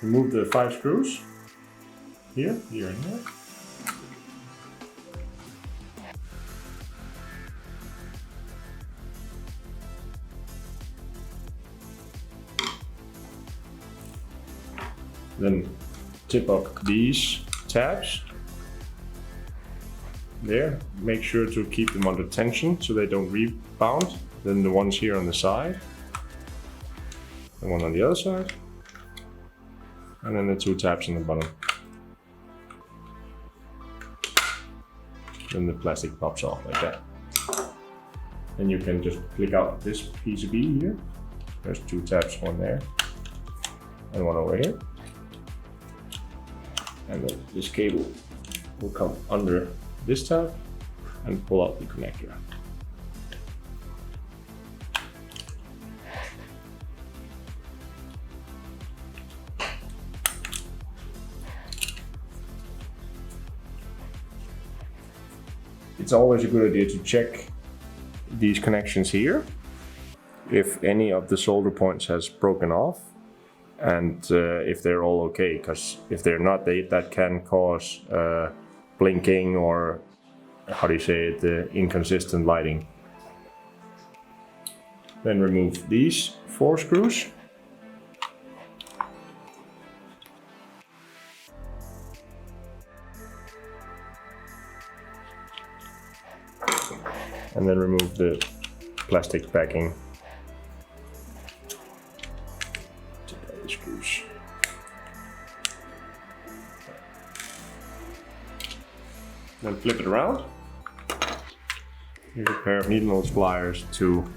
remove the 5 screws here and here. Then tip up these tabs there. Make sure to keep them under tension so they don't rebound. Then the ones here on the side, the one on the other side, and then the 2 tabs on the bottom. Then the plastic pops off like that. Then you can just click out this PCB here. There's 2 tabs, one there and one over here. And then this cable will come under this tab and pull out the connector. It's always a good idea to check these connections here if any of the solder points has broken off, and if they're all okay, because if they're not, that can cause blinking or, how do you say it, inconsistent lighting. Then remove these 4 screws. And then remove the plastic backing. Take out the screws. Then flip it around. Here's a pair of needle nose pliers to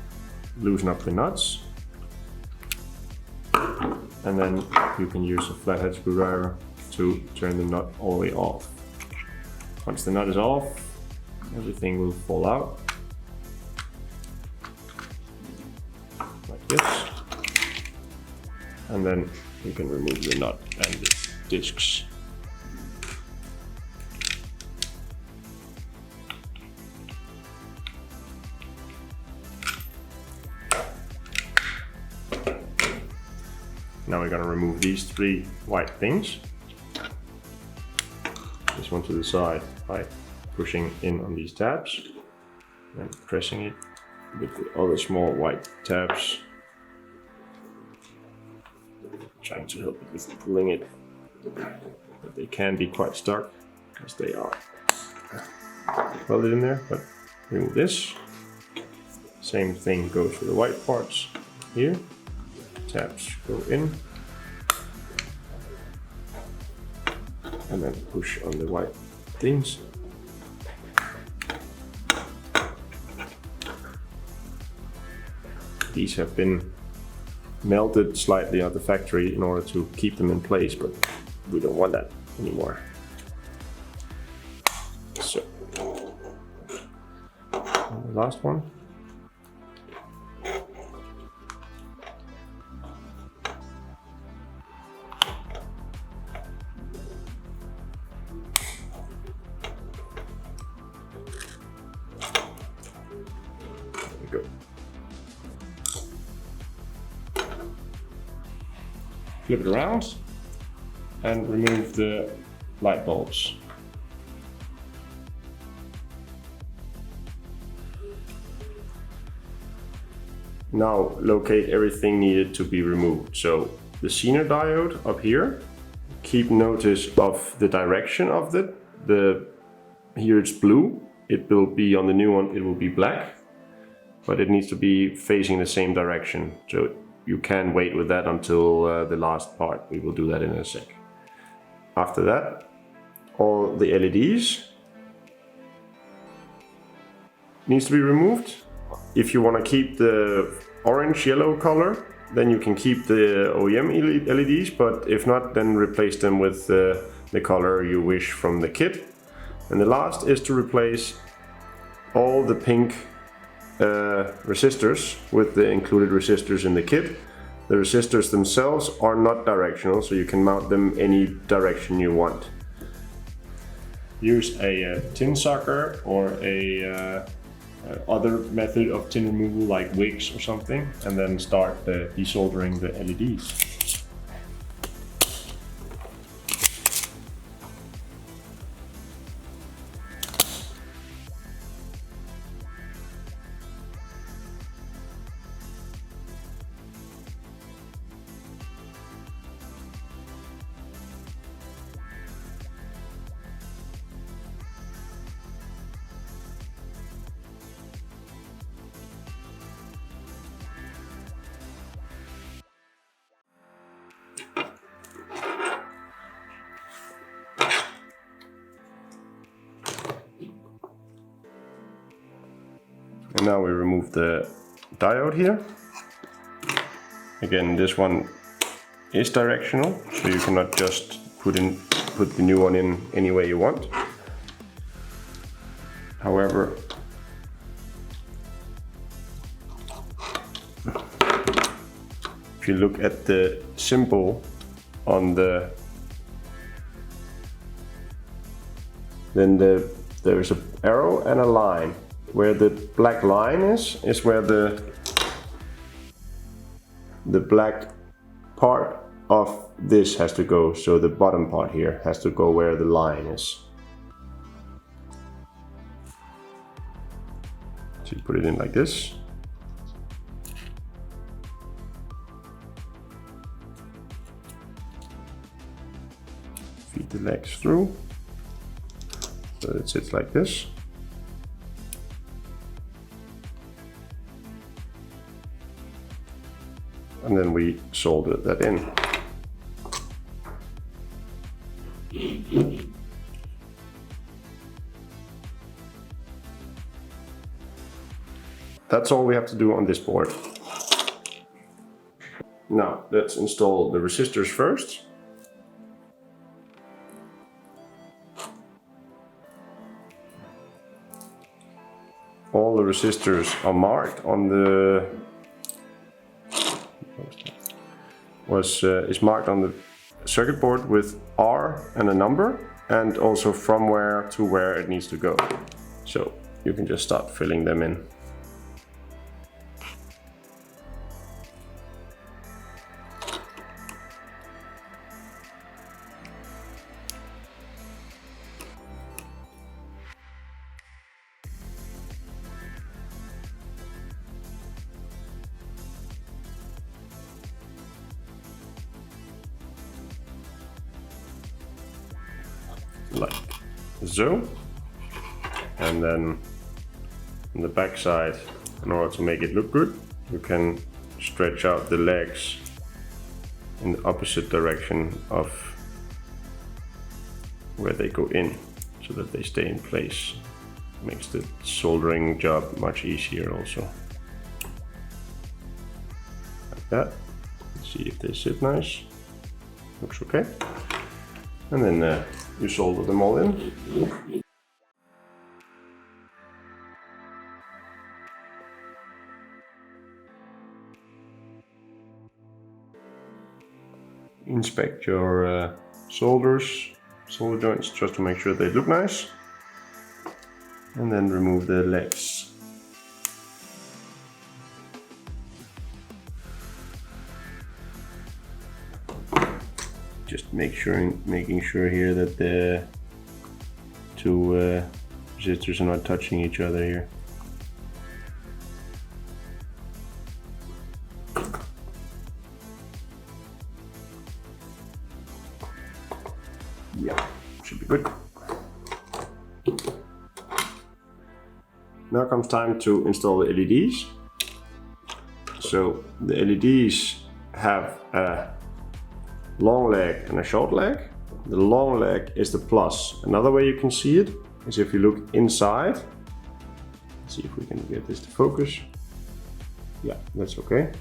loosen up the nuts. And then you can use a flathead screwdriver to turn the nut all the way off. Once the nut is off, everything will fall out. Like this. And then you can remove the nut and the discs. Now we're going to remove these 3 white things. This one to the side by pushing in on these tabs and pressing it with the other small white tabs. Trying to help it with pulling it, but they can be quite stuck because they are welded in there. But remove this. Same thing goes for the white parts here. Tabs go in and then push on the white things. These have been melted slightly at the factory in order to keep them in place, but we don't want that anymore. So, and the last one. Go. Flip it around and remove the light bulbs. Now locate everything needed to be removed. So the Zener diode up here, keep notice of the direction of it. Here it's blue, it will be on the new one, it will be black. But it needs to be facing the same direction. So you can wait with that until the last part. We will do that in a sec. After that, all the LEDs needs to be removed. If you want to keep the orange-yellow color, then you can keep the OEM LEDs, but if not, then replace them with the color you wish from the kit. And the last is to replace all the pink resistors with the included resistors in the kit. The resistors themselves are not directional, so you can mount them any direction you want. Use a tin sucker or a other method of tin removal like wigs or something, and then start desoldering the LEDs. And now we remove the diode here. Again, this one is directional, so you cannot just put the new one in any way you want. However, if you look at the symbol on the, then there's an arrow and a line. Where the black line is where the black part of this has to go. So the bottom part here has to go where the line is. So you put it in like this. Feed the legs through. So it sits like this. And then we solder that in. That's all we have to do on this board. Now let's install the resistors first. All the resistors are marked on the is marked on the circuit board with R and a number, and also from where to where it needs to go. So you can just start filling them in. Like so, and then on the back side, in order to make it look good, you can stretch out the legs in the opposite direction of where they go in, so that they stay in place. Makes the soldering job much easier also. Like that. Let's see if they sit nice. Looks okay. And then you solder them all in. Inspect your solder joints just to make sure they look nice. And then remove the legs. Just making sure here that the two resistors are not touching each other here. Yeah, should be good. Now comes time to install the LEDs. So the LEDs have a long leg and a short leg. The long leg is the plus. Another way you can see it is if you look inside. Let's see if we can get this to focus. Yeah, that's okay.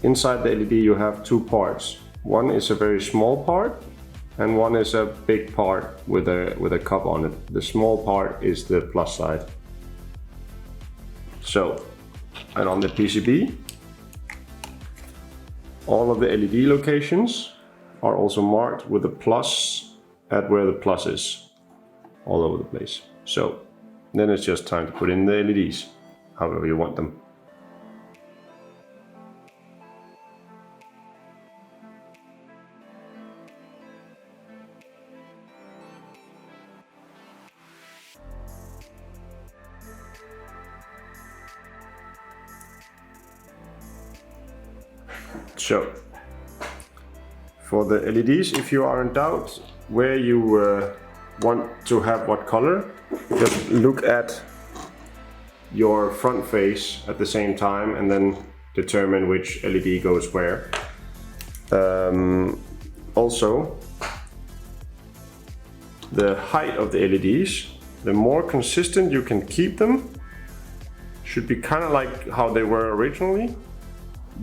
Inside the LED you have two parts. One is a very small part and one is a big part with a cup on it. The small part is the plus side. So, and on the PCB, all of the LED locations are also marked with a plus at where the plus is, all over the place. So then it's just time to put in the LEDs, however you want them. So, for the LEDs, if you are in doubt where you want to have what color, just look at your front face at the same time and then determine which LED goes where. Also, the height of the LEDs The more consistent you can keep them, should be kind of like how they were originally,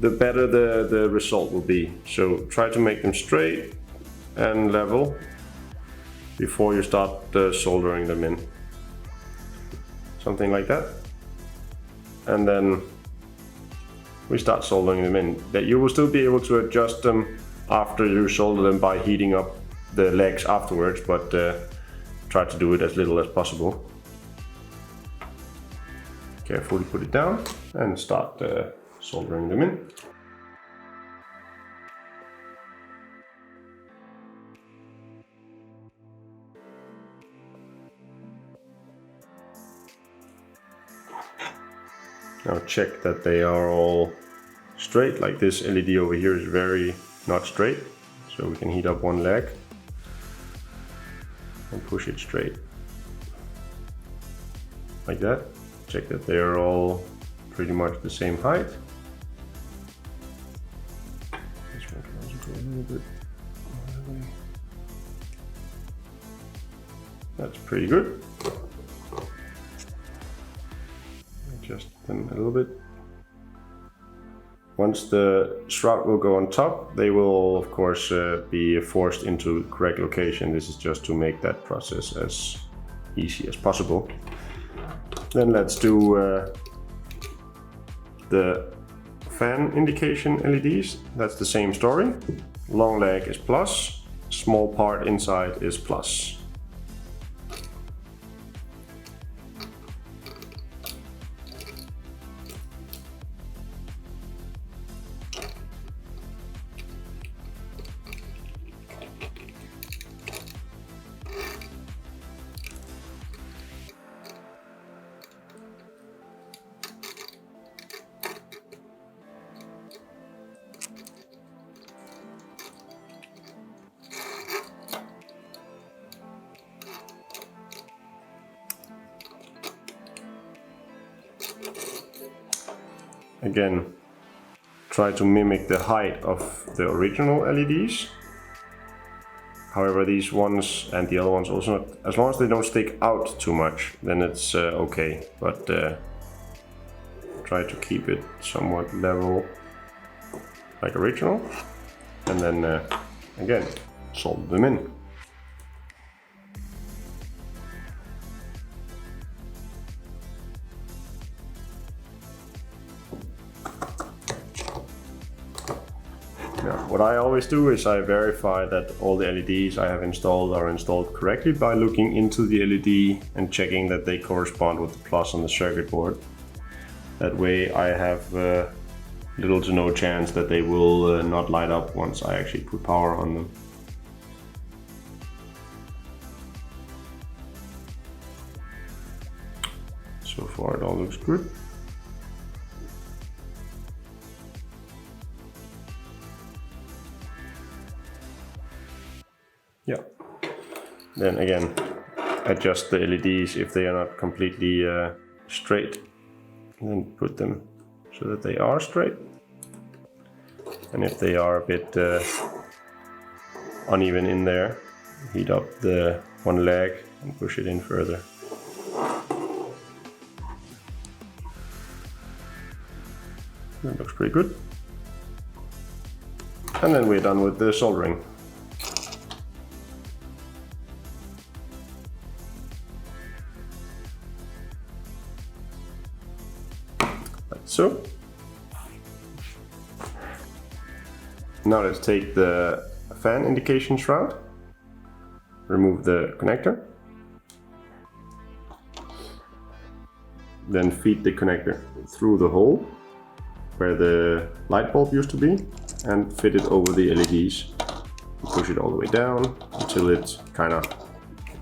the better the result will be. So try to make them straight and level before you start soldering them in. Something like that. And then we start soldering them in. That you will still be able to adjust them after you solder them by heating up the legs afterwards, but try to do it as little as possible. Carefully put it down and start soldering them in. Now check that they are all straight. Like this LED over here is very not straight, so we can heat up one leg and push it straight like that. Check that they are all pretty much the same height. This one can also go a little bit that way. That's pretty good. Adjust them a little bit. Once the shroud will go on top, they will of course be forced into the correct location. This is just to make that process as easy as possible. Then let's do the fan indication LEDs. That's the same story. Long leg is plus, small part inside is plus. Again, try to mimic the height of the original LEDs. However, these ones and the other ones also, not, as long as they don't stick out too much, then it's okay. But try to keep it somewhat level like original. And then again, solder them in. What I always do is I verify that all the LEDs I have installed are installed correctly by looking into the LED and checking that they correspond with the plus on the circuit board. That way I have little to no chance that they will not light up once I actually put power on them. So far it all looks good. Yeah. Then again, adjust the LEDs if they are not completely straight. And then put them so that they are straight. And if they are a bit uneven in there, heat up the one leg and push it in further. That looks pretty good. And then we're done with the soldering. So, now let's take the fan indication shroud, remove the connector, then feed the connector through the hole where the light bulb used to be and fit it over the LEDs. Push it all the way down until it kind of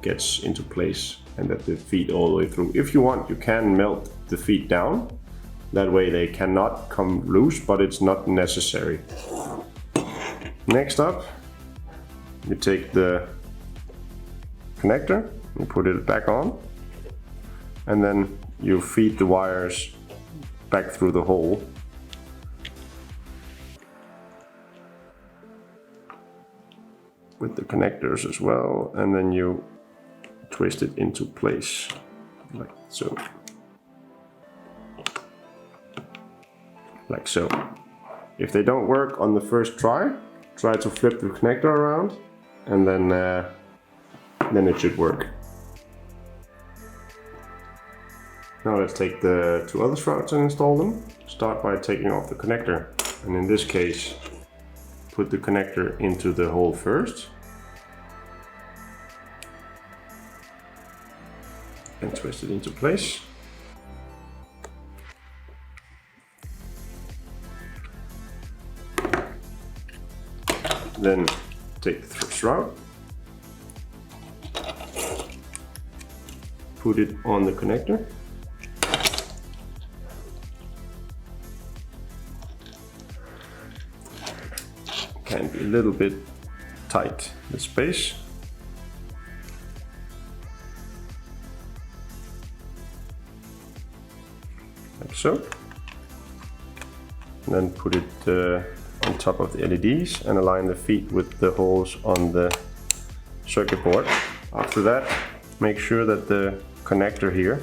gets into place and that the feed all the way through. If you want, you can melt the feet down. That way they cannot come loose, but it's not necessary. Next up, you take the connector, you put it back on, and then you feed the wires back through the hole. With the connectors as well, and then you twist it into place, like so. Like so. If they don't work on the first try to flip the connector around, and then it should work. Now let's take the two other shrouds and install them. Start by taking off the connector, and in this case, put the connector into the hole first. And twist it into place. Then take the shroud, put it on the connector. Can be a little bit tight, the space. Like so. And then put it on top of the LEDs and align the feet with the holes on the circuit board. After that, make sure that the connector here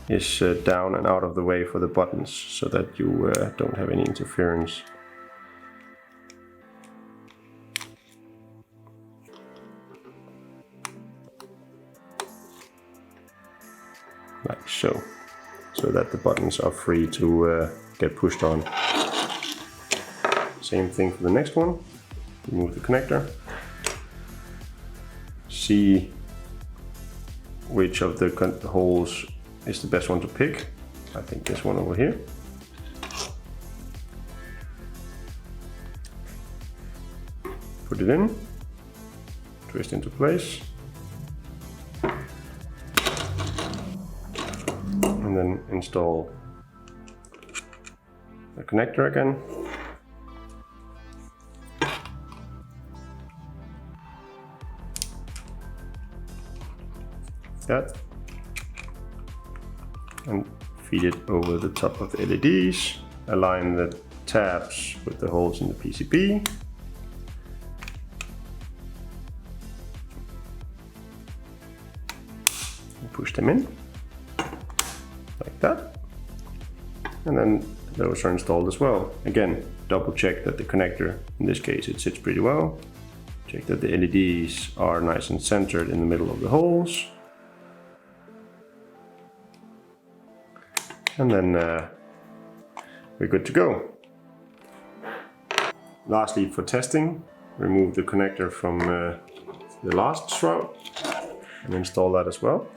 is down and out of the way for the buttons, so that you don't have any interference. Like so, so that the buttons are free to get pushed on. Same thing for the next one. Remove the connector. See which of the holes is the best one to pick. I think this one over here. Put it in, twist into place, and then install the connector again. That, and feed it over the top of the LEDs. Align the tabs with the holes in the PCB. And push them in like that, and then those are installed as well. Again, double check that the connector, in this case it sits pretty well. Check that the LEDs are nice and centered in the middle of the holes. And then we're good to go. Lastly, for testing, remove the connector from the last shroud and install that as well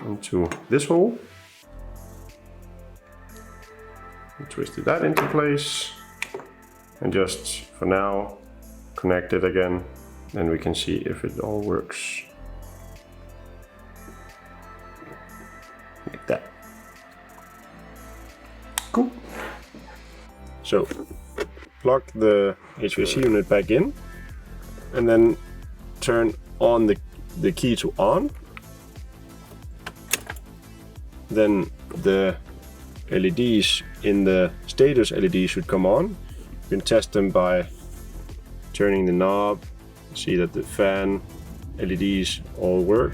into this hole. And twisted that into place, and just for now connect it again, and we can see if it all works. Like that. Cool. So plug the HVAC unit back in, and then turn on the key to on. Then the LEDs in the status LED should come on. You can test them by turning the knob, see that the fan LEDs all work,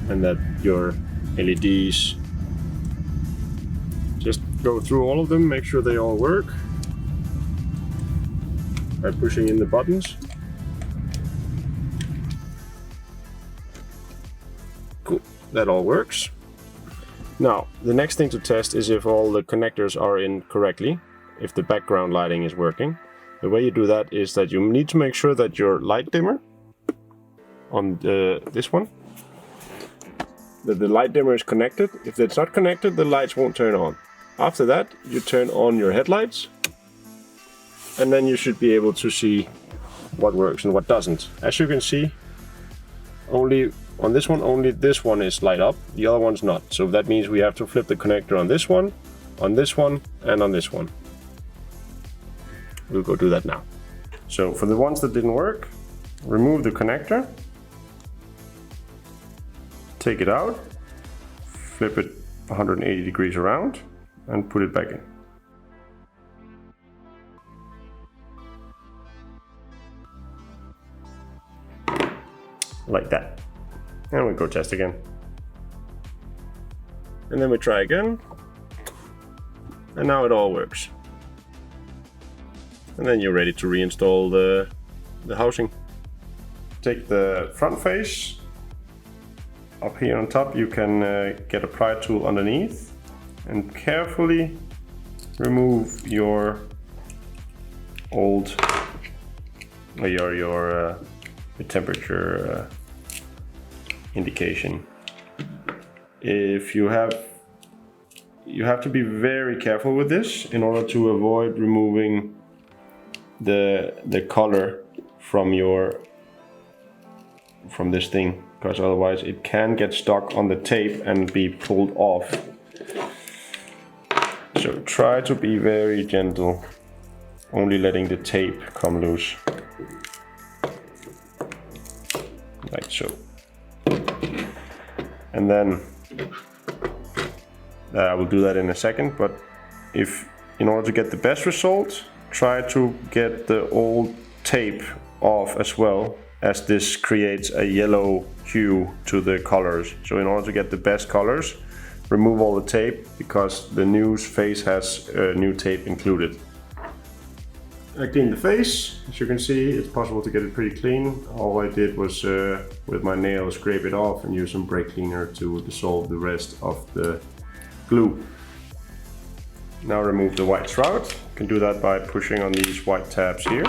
and that your LEDs, just go through all of them, make sure they all work by pushing in the buttons. Cool, that all works. Now, the next thing to test is if all the connectors are in correctly, if the background lighting is working. The way you do that is that you need to make sure that your light dimmer on this one, that the light dimmer is connected. If it's not connected, the lights won't turn on. After that, you turn on your headlights, and then you should be able to see what works and what doesn't. As you can see, only on this one is light up, the other one's not. So that means we have to flip the connector on this one, and on this one. We'll go do that now. So for the ones that didn't work, remove the connector, take it out, flip it 180 degrees around, and put it back in. like that. And we go test again. And then we try again. And now it all works. And then you're ready to reinstall the housing. Take the front face. Up here on top you can get a pry tool underneath and carefully remove your old your temperature indication. If you have to be very careful with this in order to avoid removing the color from this thing, because otherwise it can get stuck on the tape and be pulled off. So try to be very gentle, only letting the tape come loose, like so. And then I will do that in a second, but in order to get the best result, try to get the old tape off as well, as this creates a yellow hue to the colors. So in order to get the best colors, remove all the tape, because the new face has new tape included. I cleaned the face. As you can see, it's possible to get it pretty clean. All I did was with my nail scrape it off and use some brake cleaner to dissolve the rest of the glue. Now remove the white shroud. You can do that by pushing on these white tabs here.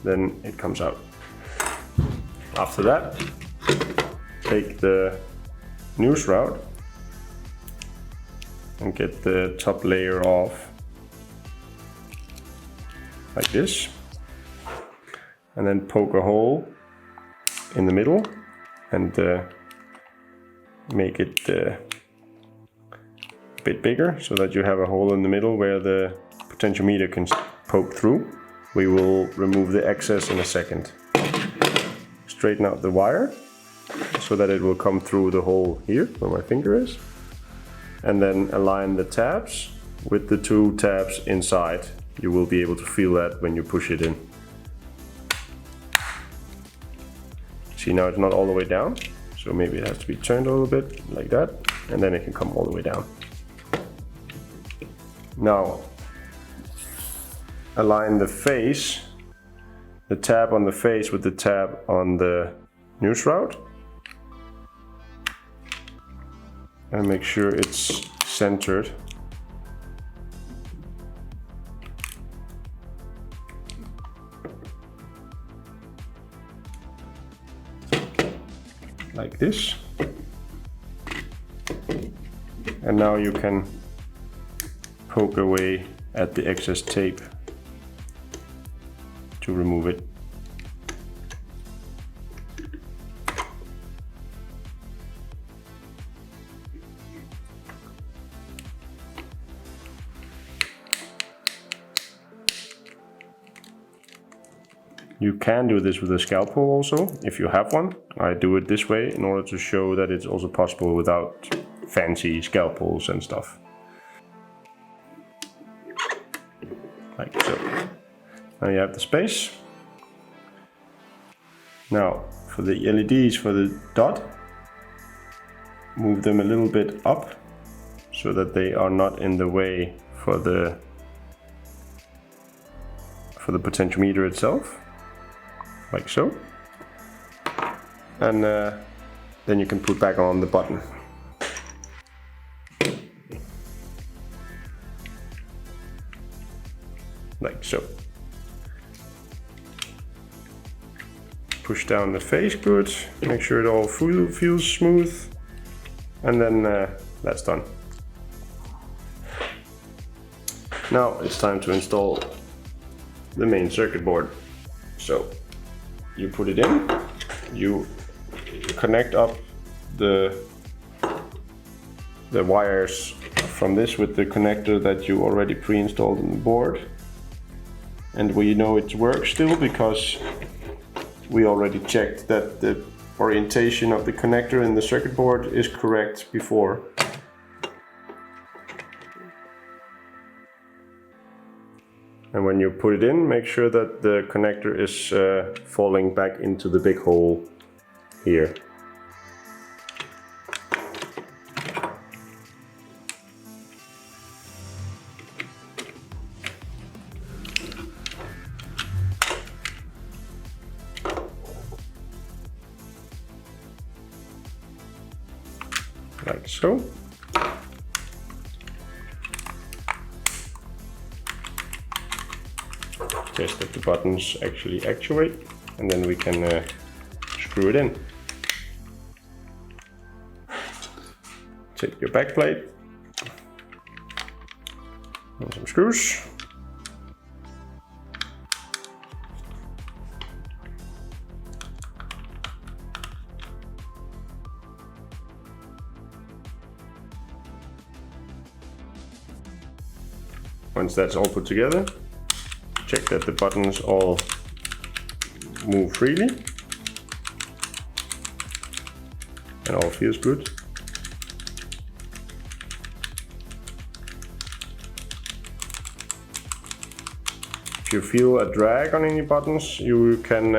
Then it comes out. After that, take the new shroud and get the top layer off like this, and then poke a hole in the middle and make it a bit bigger, so that you have a hole in the middle where the potentiometer can poke through. We will remove the excess in a second. Straighten out the wire so that it will come through the hole here where my finger is, and then align the tabs with the two tabs inside. You will be able to feel that when you push it in. See, now it's not all the way down, so maybe it has to be turned a little bit like that, and then it can come all the way down. Now align the face, the tab on the face with the tab on the new shroud, and make sure it's centered. Like this. And now you can poke away at the excess tape to remove it. You can do this with a scalpel also, if you have one. I do it this way in order to show that it's also possible without fancy scalpels and stuff. Like so. Now you have the space. Now for the LEDs, for the dot, move them a little bit up so that they are not in the way for the potentiometer itself. Like so, and then you can put back on the button. Like so. Push down the face good, make sure it all feels smooth, and then that's done. Now it's time to install the main circuit board. So you put it in, you connect up the wires from this with the connector that you already pre-installed on the board. And we know it works still because we already checked that the orientation of the connector in the circuit board is correct before. And when you put it in, make sure that the connector is falling back into the big hole here. Like so. Test that the buttons actually actuate, and then we can screw it in. Take your back plate and some screws. Once that's all put together, check that the buttons all move freely and all feels good. If you feel a drag on any buttons, you can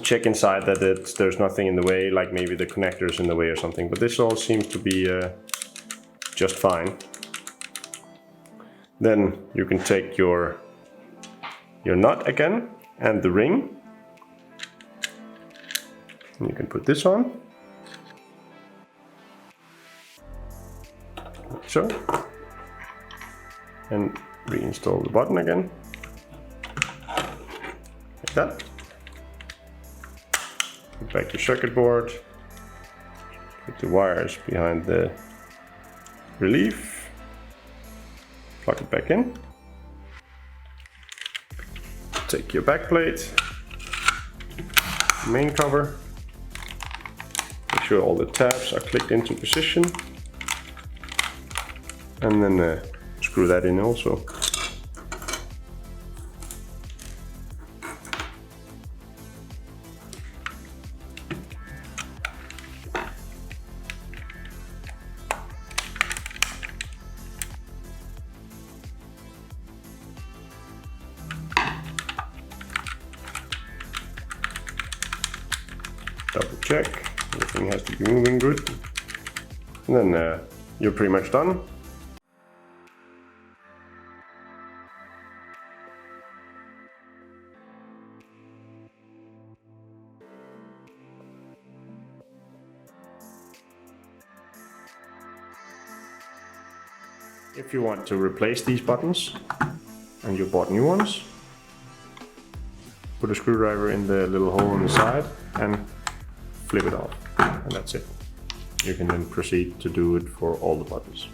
check inside that there's nothing in the way, like maybe the connector is in the way or something, but this all seems to be just fine. Then you can take your nut again and the ring, and you can put this on, like so, and reinstall the button again, like that. Put back your circuit board, put the wires behind the relief, plug it back in, take your back plate, main cover, make sure all the tabs are clicked into position, and then screw that in also. Double check, everything has to be moving good, and then you're pretty much done. If you want to replace these buttons and you bought new ones, put a screwdriver in the little hole on the side and flip it off, and that's it. You can then proceed to do it for all the buttons.